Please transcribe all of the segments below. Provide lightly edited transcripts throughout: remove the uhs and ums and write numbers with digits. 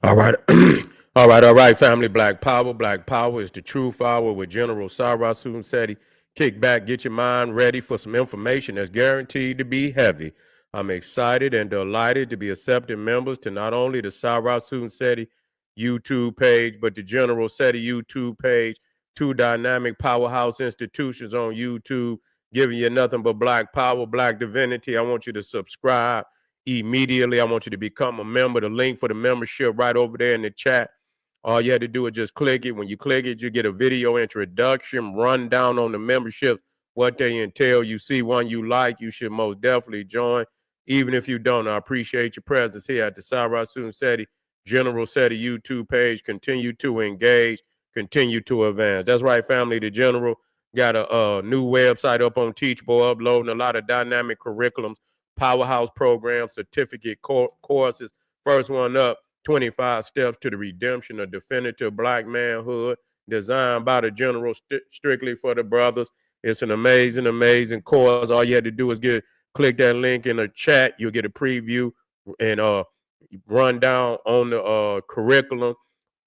All right. all right, family. Black Power. Black Power is the truth hour with General Sarah Seti. Kick back, get your mind ready for some information that's guaranteed to be heavy. I'm excited and delighted to be accepting members to not only the Sarah Seti YouTube page, but the General Seti YouTube page, two dynamic powerhouse institutions on YouTube, giving you nothing but black power, black divinity. I want you to subscribe immediately. I want you to become a member. The link for the membership right over there in the chat. All you had to do is just click it. When you click it, you get a video introduction, rundown on the memberships, what they entail. You see one you like, you should most definitely join. Even if you don't, I appreciate your presence here at the Sarah Seti General Seti YouTube page. Continue to engage, continue to advance. That's right, family. The General got a new website up on Teachable, uploading a lot of dynamic curriculums, powerhouse programs, certificate courses. First one up, 25 Steps to the Redemption of Definitive Black Manhood, designed by the General strictly for the brothers. It's an amazing, amazing course. All you had to do is click that link in the chat. You'll get a preview and run down on the curriculum.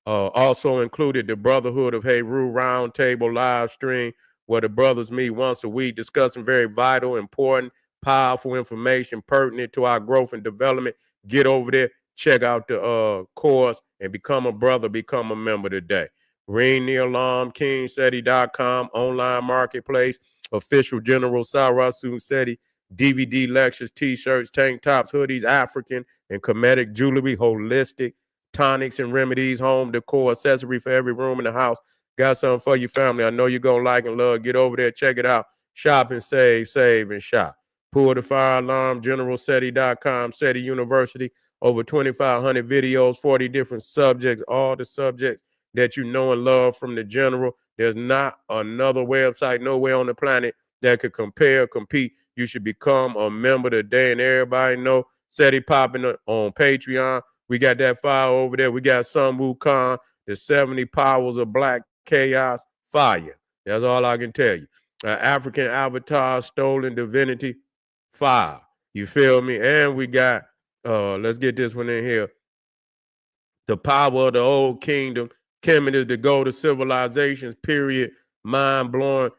Also included the Brotherhood of Heru Roundtable live stream, where the brothers meet once a week discussing very vital, important, powerful information pertinent to our growth and development. Get over there, check out the course, and become a brother, become a member today. Ring the alarm, kingseti.com, online marketplace, official General Sarah Seti, DVD lectures, t-shirts, tank tops, hoodies, African and Kemetic jewelry, holistic tonics and remedies, home decor, accessory for every room in the house. Got something for your family. I know you're going to like and love. Get over there, check it out. Shop and save and shop. Pull the fire alarm, generalseti.com, Seti University, over 2,500 videos, 40 different subjects, all the subjects that you know and love from the General. There's not another website nowhere on the planet that could compare, compete. You should become a member today, and everybody know Seti popping on Patreon. We got that fire over there. We got Sun Wukong, the 70 powers of black chaos, fire. That's all I can tell you. African avatar, stolen divinity, fire. You feel me? And we got, let's get this one in here. The power of the old kingdom. Kemet is the gold of civilizations, period. Mind blowing,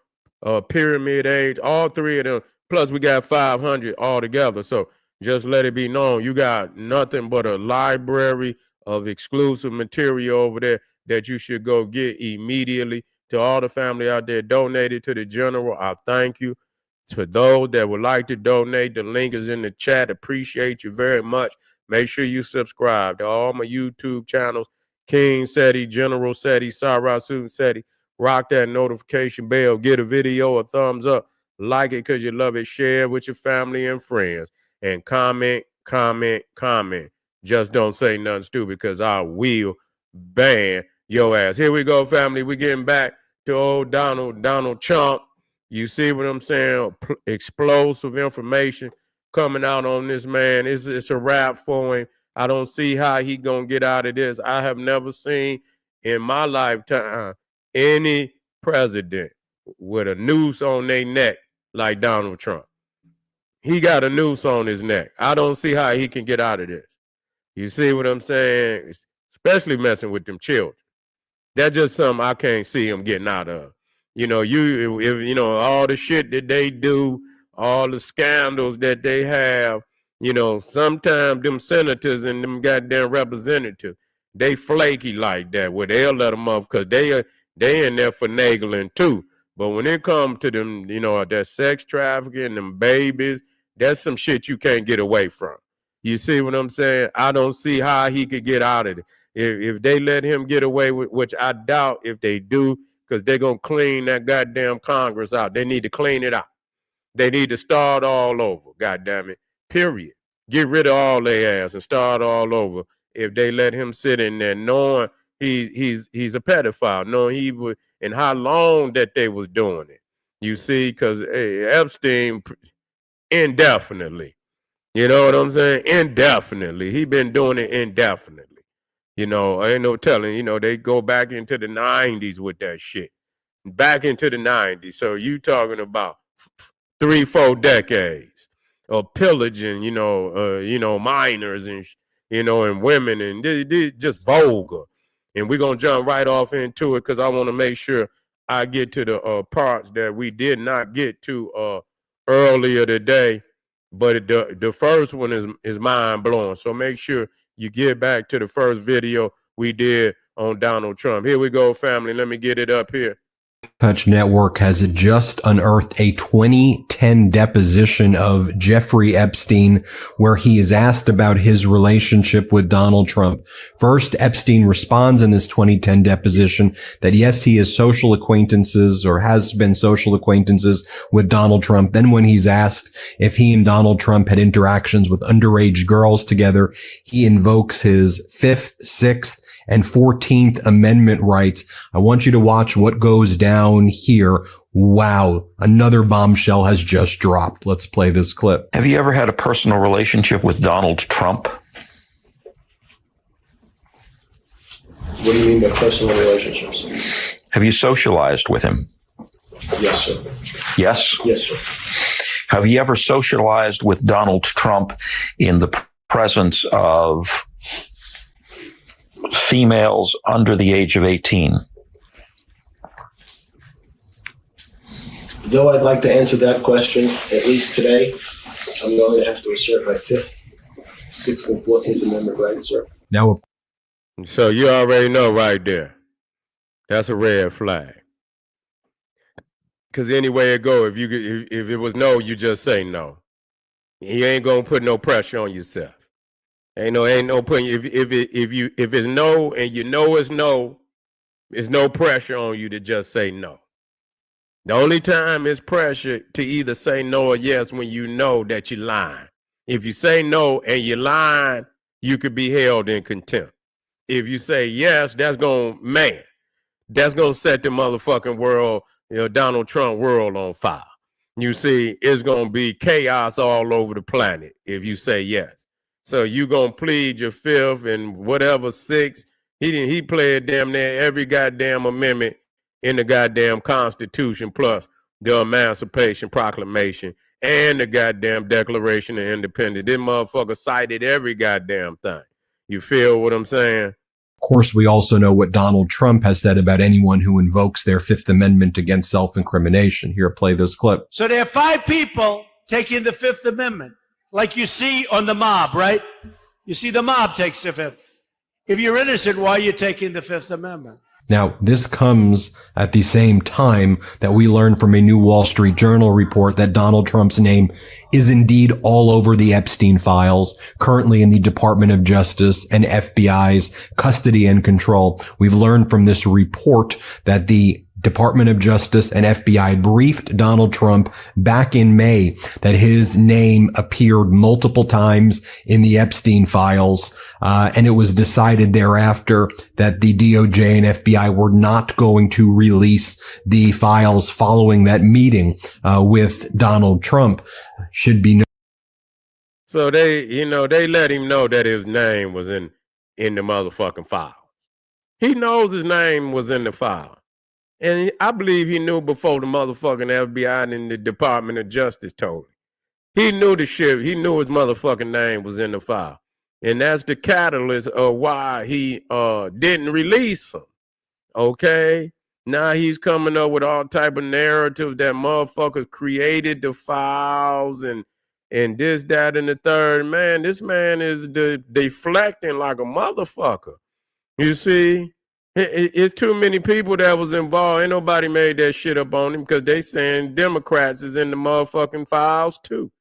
pyramid age, all three of them. Plus, we got 500 all together. So just let it be known, you got nothing but a library of exclusive material over there that you should go get immediately. To all the family out there donated to the General, I thank you. To those that would like to donate, the link is in the chat. Appreciate you very much. Make sure you subscribe to all my YouTube channels, King Seti, General Seti, Sarah Seti. Rock that notification bell. Get a video a thumbs up. Like it because you love it. Share it with your family and friends. And comment, comment, comment. Just don't say nothing stupid because I will ban your ass. Here we go, family. We're getting back to old Donald Trump. You see what I'm saying? Explosive information coming out on this man. It's a wrap for him. I don't see how he gonna get out of this. I have never seen in my lifetime any president with a noose on their neck like Donald Trump. He got a noose on his neck. I don't see how he can get out of this. You see what I'm saying? Especially messing with them children. That's just something I can't see him getting out of. All the shit that they do, all the scandals that they have, sometimes them senators and them goddamn representatives, they flaky like that, where they'll let them up because they in there finagling too. But when it comes to them, that sex trafficking, them babies, that's some shit you can't get away from. You see what I'm saying? I don't see how he could get out of it. If they let him get away with, which I doubt if they do, because they're going to clean that goddamn Congress out. They need to clean it out. They need to start all over, goddamn it, period. Get rid of all their ass and start all over if they let him sit in there knowing he's a pedophile, knowing he would, and how long that they was doing it. You see, because Epstein, indefinitely. You know what I'm saying? Indefinitely. He been doing it indefinitely. Ain't no telling, they go back into the 90s with that shit. Back into the 90s. So you talking about 3-4 decades of pillaging, minors and women, and they just vulgar. And we're going to jump right off into it because I want to make sure I get to the parts that we did not get to earlier today. But the first one is mind blowing. So make sure you get back to the first video we did on Donald Trump. Here we go, family. Let me get it up here. Touch Network has just unearthed a 2010 deposition of Jeffrey Epstein, where he is asked about his relationship with Donald Trump. First, Epstein responds in this 2010 deposition that yes, he is social acquaintances or has been social acquaintances with Donald Trump. Then when he's asked if he and Donald Trump had interactions with underage girls together, he invokes his 5th, 6th, and 14th Amendment rights. I want you to watch what goes down here. Wow, another bombshell has just dropped. Let's play this clip. Have you ever had a personal relationship with Donald Trump? What do you mean by personal relationships? Have you socialized with him? Yes, sir. Yes? Yes, sir. Have you ever socialized with Donald Trump in the presence of females under the age of 18? Though I'd like to answer that question, at least today, I'm going to have to assert my 5th, 6th, and 14th Amendment rights, sir. Now, So you already know right there. That's a red flag. Because anyway it go, if it was no, you just say no. You ain't gonna put no pressure on yourself. Ain't no putting. If it's no and you know it's no, there's no pressure on you to just say no. The only time it's pressure to either say no or yes when you know that you're lying. If you say no and you're lying, you could be held in contempt. If you say yes, that's gonna set the motherfucking world, Donald Trump world on fire. You see, it's gonna be chaos all over the planet if you say yes. So you gonna plead your 5th and whatever 6th. He played damn near every goddamn amendment in the goddamn Constitution, plus the Emancipation Proclamation and the goddamn Declaration of Independence. This motherfucker cited every goddamn thing. You feel what I'm saying? of course, we also know what Donald Trump has said about anyone who invokes their 5th Amendment against self-incrimination. Here, play this clip. So there are 5 people taking the 5th Amendment, like you see on the mob, right? You see the mob takes the 5th. If you're innocent, why are you taking the 5th Amendment? Now, this comes at the same time that we learned from a new Wall Street Journal report that Donald Trump's name is indeed all over the Epstein files, currently in the Department of Justice and FBI's custody and control. We've learned from this report that the Department of Justice and FBI briefed Donald Trump back in May that his name appeared multiple times in the Epstein files. And it was decided thereafter that the DOJ and FBI were not going to release the files following that meeting with Donald Trump. Should be So they let him know that his name was in the motherfucking file. He knows his name was in the file. And I believe he knew before the motherfucking FBI and the Department of Justice told him. He knew the shit. He knew his motherfucking name was in the file. And that's the catalyst of why he didn't release him. Okay? Now he's coming up with all type of narratives that motherfuckers created the files and this, that, and the third. Man, this man is deflecting like a motherfucker. You see? It's too many people that was involved. Ain't nobody made that shit up on him because they saying Democrats is in the motherfucking files too.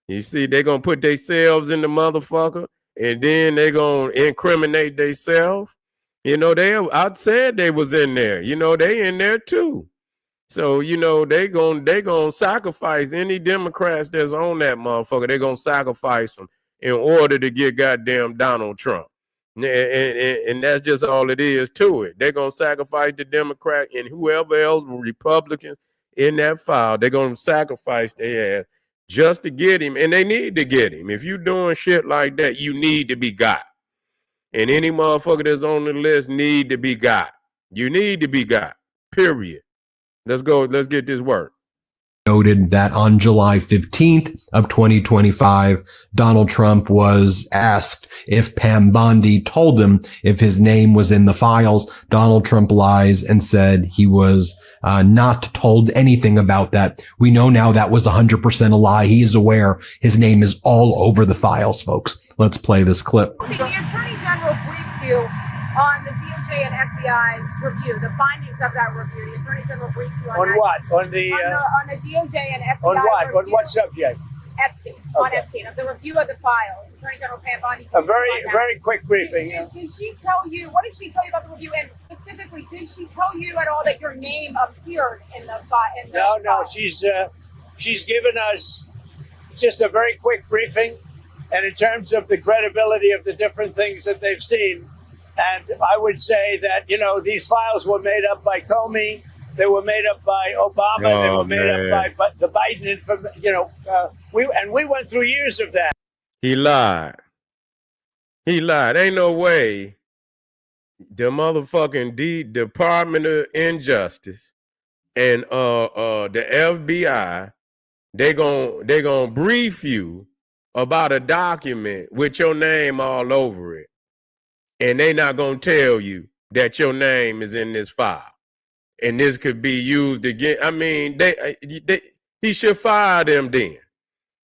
You see, they gonna put themselves in the motherfucker and then they gonna incriminate themselves. I said they was in there. They in there too. So, they gonna sacrifice any Democrats that's on that motherfucker. They gonna sacrifice them in order to get goddamn Donald Trump. And that's just all it is to it. They're going to sacrifice the Democrat and whoever else, Republicans in that file. They're going to sacrifice their ass just to get him. And they need to get him. If you're doing shit like that, you need to be got. And any motherfucker that's on the list need to be got. You need to be got, period. Let's go. Let's get this work. noted that on July 15th of 2025, Donald Trump was asked if Pam Bondi told him if his name was in the files. Donald Trump lies and said he was not told anything about that. We know now that was 100% a lie. He is aware his name is all over the files, folks. Let's play this clip. The Attorney General briefed you on the DOJ and FBI review, the findings of that review. The Attorney General briefed you on that. What? On the DOJ and FBI on what? review. On what subject? Epstein. Okay. On Epstein, of the review of the files. Attorney General Pam Bondi. A very quick briefing. Did she tell you, what did she tell you about the review? And specifically, did she tell you at all that your name appeared in the file? No. She's given us just a very quick briefing, and in terms of the credibility of the different things that they've seen. And I would say that, these files were made up by Comey. They were made up by Obama. They were made up by the Biden. We went through years of that. He lied. Ain't no way the motherfucking Department of Injustice and the FBI, they gonna brief you about a document with your name all over it. And they not going to tell you that your name is in this file. And this could be used again. I mean, he should fire them then.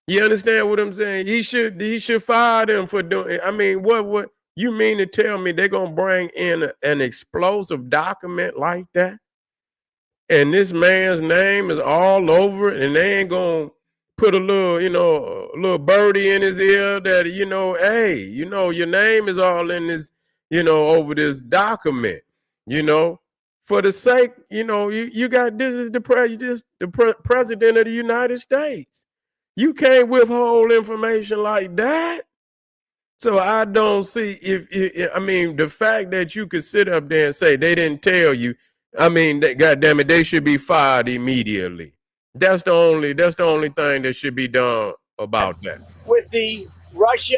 You understand what I'm saying? He should fire them for doing. I mean, what you mean to tell me they're going to bring in an explosive document like that? And this man's name is all over it, and they ain't going to put a little birdie in his ear that, hey, your name is all in this, over this document, for the sake, you got, this is the president of the United States. You can't withhold information like that. So I don't see the fact that you could sit up there and say they didn't tell you, goddamn it, they should be fired immediately. That's the only thing that should be done about that. With the Russia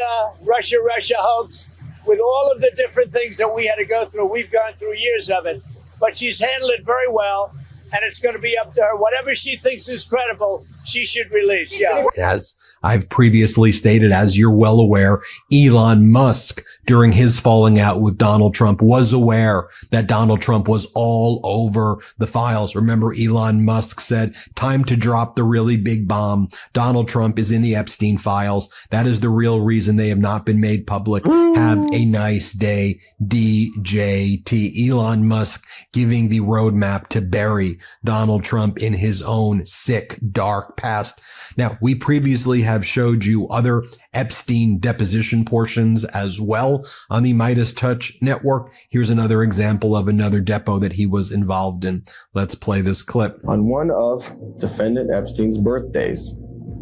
hoax, with all of the different things that we had to go through, we've gone through years of it, but she's handled it very well, and it's going to be up to her. Whatever she thinks is credible, she should release. Yeah. As I've previously stated, as you're well aware, Elon Musk, during his falling out with Donald Trump, was aware that Donald Trump was all over the files. Remember, Elon Musk said, time to drop the really big bomb. Donald Trump is in the Epstein files. That is the real reason they have not been made public. Have a nice day, DJT. Elon Musk giving the roadmap to bury Donald Trump in his own sick, dark past. Now, we previously have showed you other Epstein deposition portions as well on the Midas Touch network. Here's another example of another depo that he was involved in. Let's play this clip. On one of defendant Epstein's birthdays,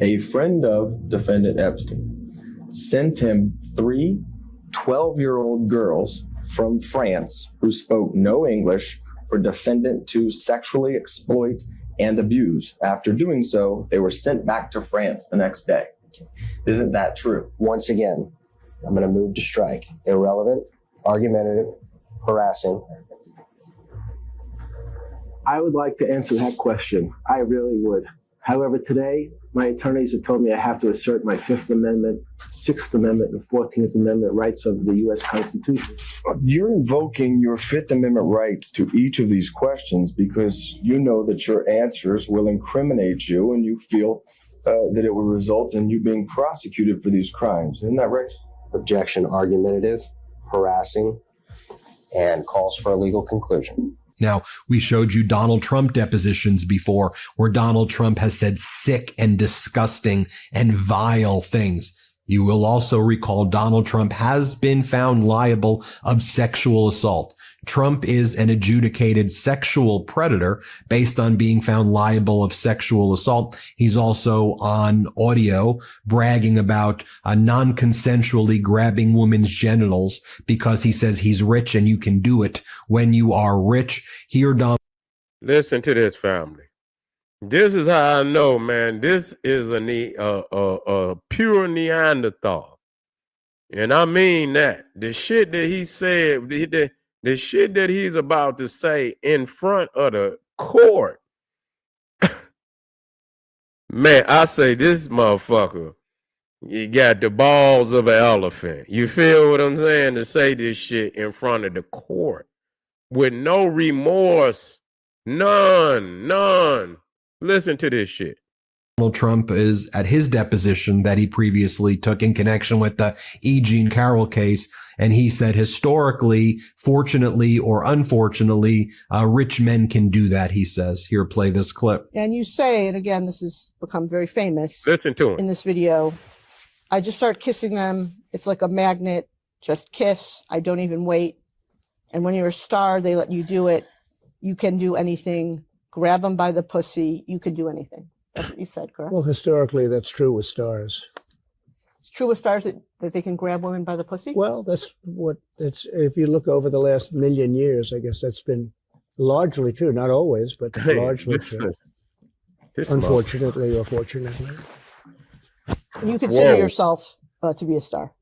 a friend of defendant Epstein sent him 3 12-year-old girls from France who spoke no English for defendant to sexually exploit and abuse. After doing so, they were sent back to France the next day. Isn't that true? Once again, I'm going to move to strike. Irrelevant, argumentative, harassing. I would like to answer that question. I really would. However, today, my attorneys have told me I have to assert my Fifth Amendment, Sixth Amendment, and 14th Amendment rights of the U.S. Constitution. You're invoking your Fifth Amendment rights to each of these questions because you know that your answers will incriminate you and you feel that it will result in you being prosecuted for these crimes. Isn't that right? Objection, argumentative, harassing, and calls for a legal conclusion. Now, we showed you Donald Trump depositions before where Donald Trump has said sick and disgusting and vile things. You will also recall Donald Trump has been found liable of sexual assault. Trump is an adjudicated sexual predator based on being found liable of sexual assault. He's also on audio bragging about non-consensually grabbing women's genitals because he says he's rich and you can do it when you are rich. Here, Donald. Listen to this, family. This is how I know, man. This is a pure Neanderthal. And I mean that. The shit that he said, the shit that he's about to say in front of the court Man, I say this motherfucker, you got the balls of an elephant. You feel what I'm saying? To say this shit in front of the court with no remorse. None. Listen to this shit. Donald Trump is at his deposition that he previously took in connection with the E. Jean Carroll case. And he said, historically, fortunately or unfortunately, rich men can do that, he says. Here, play this clip. And you say, and again, this has become very famous. Listen to him. In this video, I just start kissing them. It's like a magnet. Just kiss. I don't even wait. And when you're a star, they let you do it. You can do anything. Grab them by the pussy. You can do anything. That's what you said, correct? Well, historically, that's true with stars. It's true with stars that they can grab women by the pussy? Well, that's what it's, if you look over the last million years, I guess that's been largely true. Not always, but largely true. Unfortunately or fortunately. You consider yourself to be a star?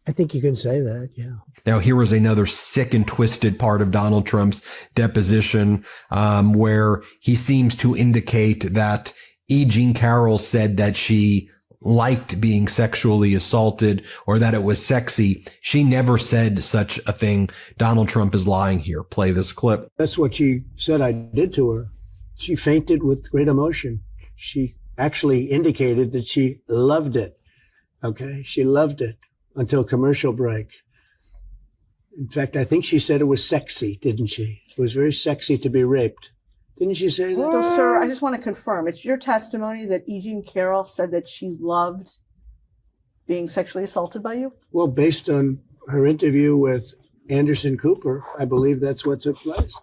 I think you can say that, yeah. Now, here was another sick and twisted part of Donald Trump's deposition, where he seems to indicate that E. Jean Carroll said that she liked being sexually assaulted or that it was sexy. She never said such a thing. Donald Trump is lying here. Play this clip. That's what she said I did to her. She fainted with great emotion. She actually indicated that she loved it. Okay, she loved it until commercial break. In fact, I think she said it was sexy, didn't she? It was very sexy to be raped. Didn't she say that? So, sir, I just want to confirm. It's your testimony that E. Jean Carroll said that she loved being sexually assaulted by you? Well, based on her interview with Anderson Cooper, I believe that's what took place.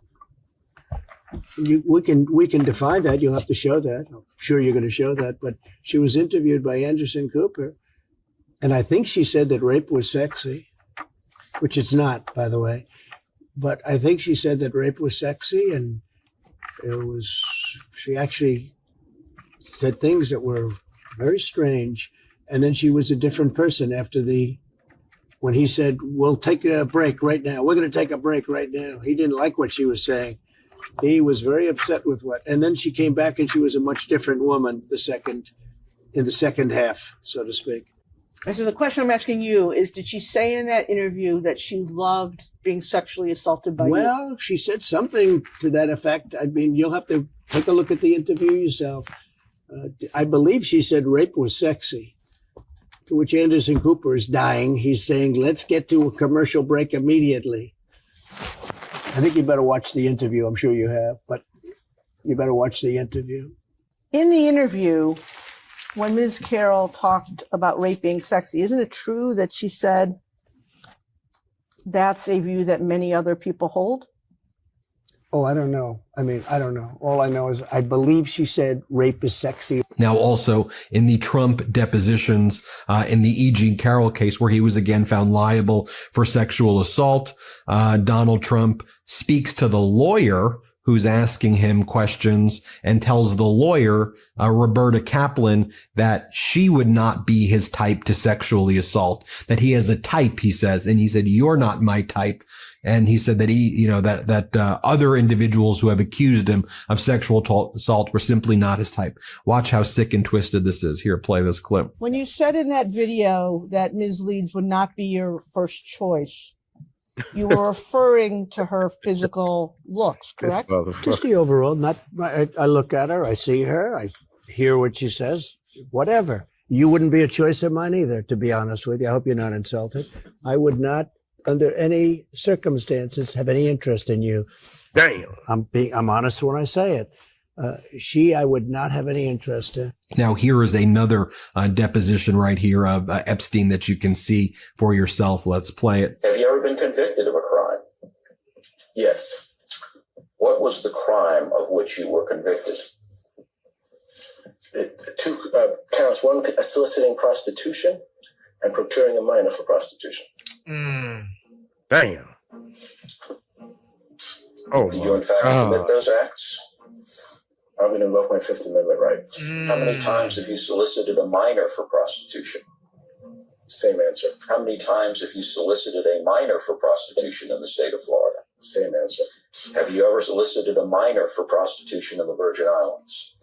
We can define that. You'll have to show that. I'm sure you're going to show that. But she was interviewed by Anderson Cooper, and I think she said that rape was sexy, which it's not, by the way. But I think she said that rape was sexy, and she actually said things that were very strange. And then she was a different person after when he said, we'll take a break right now. We're going to take a break right now. He didn't like what she was saying. He was very upset with and then she came back and she was a much different woman in the second half, so to speak. And so the question I'm asking you is, did she say in that interview that she loved being sexually assaulted by you? Well, she said something to that effect. I mean, you'll have to take a look at the interview yourself. I believe she said rape was sexy, to which Anderson Cooper is dying. He's saying, let's get to a commercial break immediately. I think you better watch the interview. I'm sure you have, but you better watch the interview. In the interview, when Ms. Carroll talked about rape being sexy, isn't it true that she said that's a view that many other people hold? Oh, I don't know. I mean, I don't know. All I know is I believe she said rape is sexy. Now, also in the Trump depositions, in the E. Jean Carroll case, where he was again found liable for sexual assault, Donald Trump speaks to the lawyer who's asking him questions and tells the lawyer, Roberta Kaplan, that she would not be his type to sexually assault, that he has a type, he says. And he said, you're not my type. And he said that that other individuals who have accused him of sexual assault were simply not his type. Watch how sick and twisted this is. Here, play this clip. When you said in that video that Ms. Leeds would not be your first choice, you were referring to her physical looks, correct? Just the overall. I look at her, I see her, I hear what she says, whatever. You wouldn't be a choice of mine either, to be honest with you. I hope you're not insulted. I would not, under any circumstances, have any interest in you. Damn. I'm honest when I say it. I would not have any interest in. Now, here is another deposition right here of Epstein that you can see for yourself. Let's play it. Have you ever been convicted of a crime? Yes. What was the crime of which you were convicted? Two counts. One, soliciting prostitution and procuring a minor for prostitution. Damn. Oh, Did you in fact commit those acts? I'm going to invoke my Fifth Amendment right. How many times have you solicited a minor for prostitution? Same answer. How many times have you solicited a minor for prostitution in the state of Florida? Same answer. Have you ever solicited a minor for prostitution in the Virgin Islands?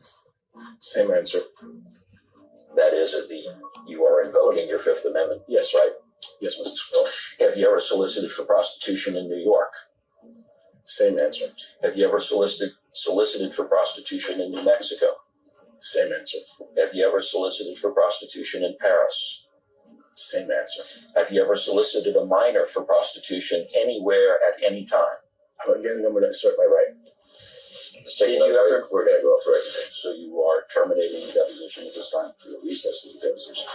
Same answer. That is, you are invoking your Fifth Amendment. Yes, right. Yes, Mr. Squirrel. Have you ever solicited for prostitution in New York? Same answer. Have you ever solicited for prostitution in New Mexico? Same answer. Have you ever solicited for prostitution in Paris? Same answer. Have you ever solicited a minor for prostitution anywhere at any time? Again, I'm going to assert my right. Did you ever? We're going to go off record. So you are terminating the deposition at this time? Recess is the deposition.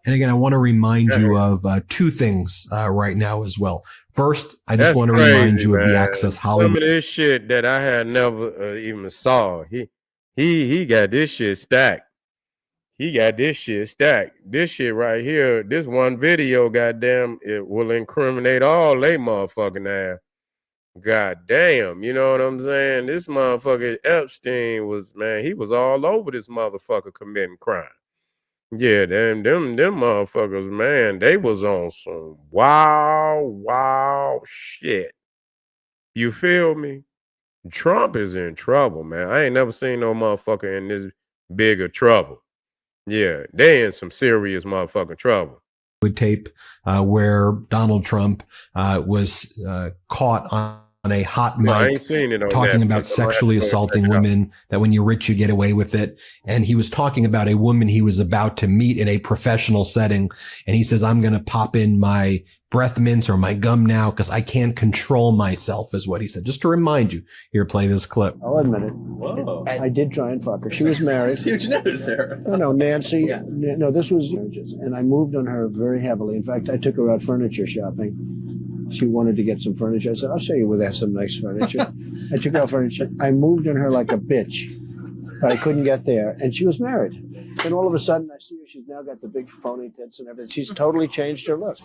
And again, I want to remind you of two things right now as well. First, I just That's want to crazy, remind you of the man. Access Some Hollywood. of this shit that I had never even saw. He got this shit stacked. He got this shit stacked. This shit right here, this one video, goddamn, it will incriminate all they motherfucking ass. God damn, you know what I'm saying? This motherfucker Epstein was, man, he was all over this motherfucker committing crime. Yeah, them motherfuckers, man, they was on some wild shit. You feel me? Trump is in trouble, man. I ain't never seen no motherfucker in this big of trouble. Yeah, they in some serious motherfucking trouble. Tape where Donald Trump was caught on a hot No, I mic ain't seen it on talking Netflix. about I'm gonna have to sexually go check assaulting it out. women, that when you're rich, you get away with it. And he was talking about a woman he was about to meet in a professional setting. And he says, I'm going to pop in my breath mints or my gum now because I can't control myself, is what he said. Just to remind you, here, play this clip. I'll admit it. Whoa. I did try and fuck her. She was married. Huge news there. No, Nancy. Yeah. No, this was, and I moved on her very heavily. In fact, I took her out furniture shopping. She wanted to get some furniture. I said, I'll show you where they have some nice furniture. I took her out furniture. I moved on her like a bitch, but I couldn't get there. And she was married. Then all of a sudden, I see her. She's now got the big phony tits and everything. She's totally changed her look.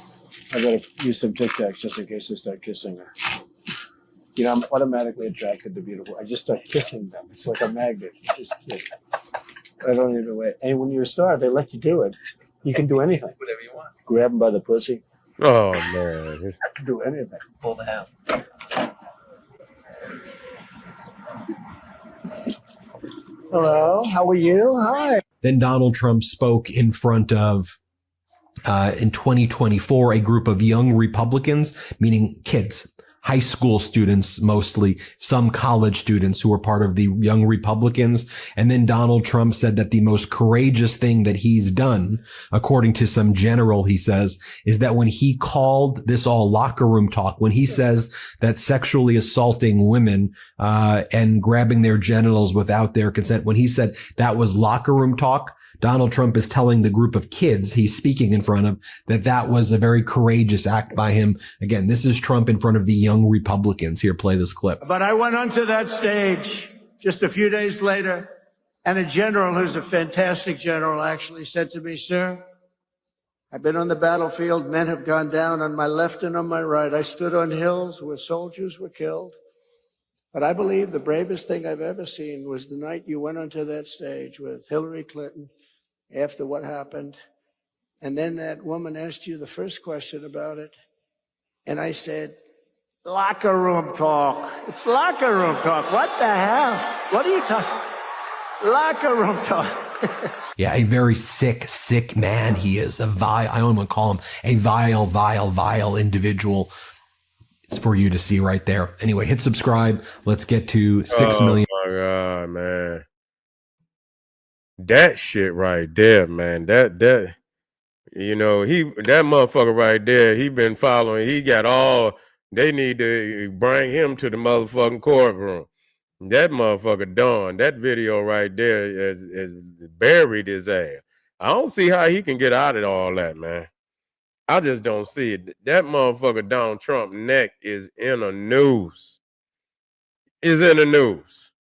I got to use some Tic Tacs just in case I start kissing her. You know, I'm automatically attracted to beautiful. I just start kissing them. It's like a magnet. You just kiss. I don't even wait. And when you're a star, they let you do it. You can do anything. Whatever you want. Grab them by the pussy. Oh man. Do anything. Pull the ham. Hello, how are you? Hi. Then Donald Trump spoke in front of, in 2024, a group of young Republicans, meaning kids, high school students, mostly some college students who were part of the young Republicans. And then Donald Trump said that the most courageous thing that he's done, according to some general, he says, is that when he called this all locker room talk, when he says that sexually assaulting women and grabbing their genitals without their consent, when he said that was locker room talk, Donald Trump is telling the group of kids he's speaking in front of that was a very courageous act by him. Again, this is Trump in front of the young Republicans. Here, play this clip. But I went onto that stage just a few days later, and a general who's a fantastic general actually said to me, sir, I've been on the battlefield. Men have gone down on my left and on my right. I stood on hills where soldiers were killed. But I believe the bravest thing I've ever seen was the night you went onto that stage with Hillary Clinton after what happened. And then that woman asked you the first question about it. And I said, locker room talk. It's locker room talk. What the hell? What are you talking? Locker room talk. Yeah, a very sick man he is. A vile, I don't want to call him a vile individual. It's for you to see right there. Anyway, hit subscribe. Let's get to 6 million. Oh my God, man. That shit right there, man. That you know, that motherfucker right there, he been following. He got all, they need to bring him to the motherfucking courtroom. That motherfucker done. That video right there is buried his ass. I don't see how he can get out of all that, man. I just don't see it. That motherfucker Donald Trump neck is in the news. Is in the news.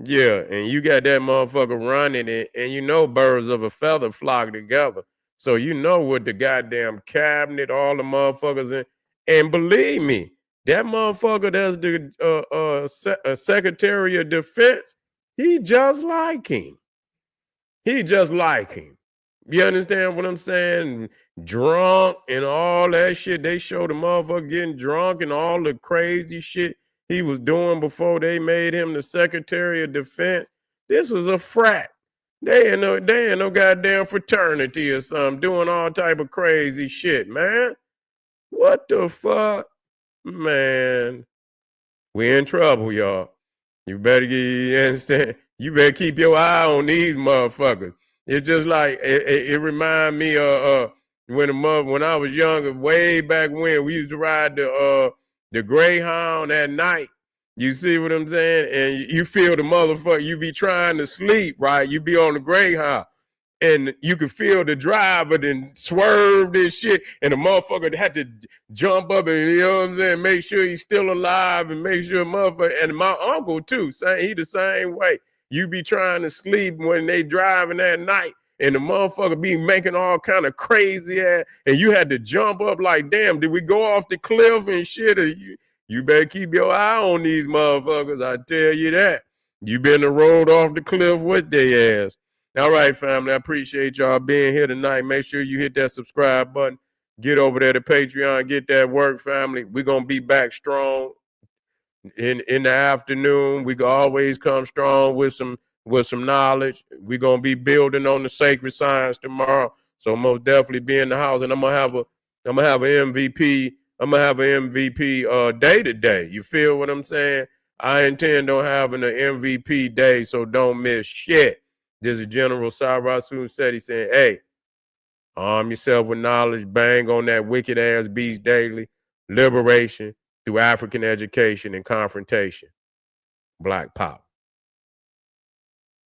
Yeah, and you got that motherfucker running it, and you know birds of a feather flock together. So you know what the goddamn cabinet, all the motherfuckers in. And believe me, that motherfucker that's the Secretary of Defense, he just like him. He just like him. You understand what I'm saying? Drunk and all that shit. They showed the motherfucker getting drunk and all the crazy shit he was doing before they made him the Secretary of Defense. This was a frat. They ain't no goddamn fraternity or something doing all type of crazy shit, man. What the fuck? Man, we in trouble, y'all. You better you understand. You better keep your eye on these motherfuckers. It's just like it remind me of when I was younger, way back when we used to ride the Greyhound at night. You see what I'm saying? And you feel the motherfucker. You be trying to sleep, right? You be on the Greyhound. And you could feel the driver then swerve this shit, and the motherfucker had to jump up and, you know what I'm saying, make sure he's still alive and make sure motherfucker, and my uncle too, he the same way. You be trying to sleep when they driving at night, and the motherfucker be making all kind of crazy ass, and you had to jump up like, damn, did we go off the cliff and shit? Or you better keep your eye on these motherfuckers, I tell you that. You been the road off the cliff with their ass. All right, family, I appreciate y'all being here tonight. Make sure you hit that subscribe button. Get over there to Patreon. Get that work, family. We're going to be back strong in the afternoon. We can always come strong with some knowledge. We're going to be building on the sacred science tomorrow. So most definitely be in the house. And I'm going to have an MVP. I'm going to have an MVP day today. You feel what I'm saying? I intend on having an MVP day, so don't miss shit. This is General Cyrus Seti saying, hey, arm yourself with knowledge, bang on that wicked ass beast daily, liberation through African education and confrontation. Black power.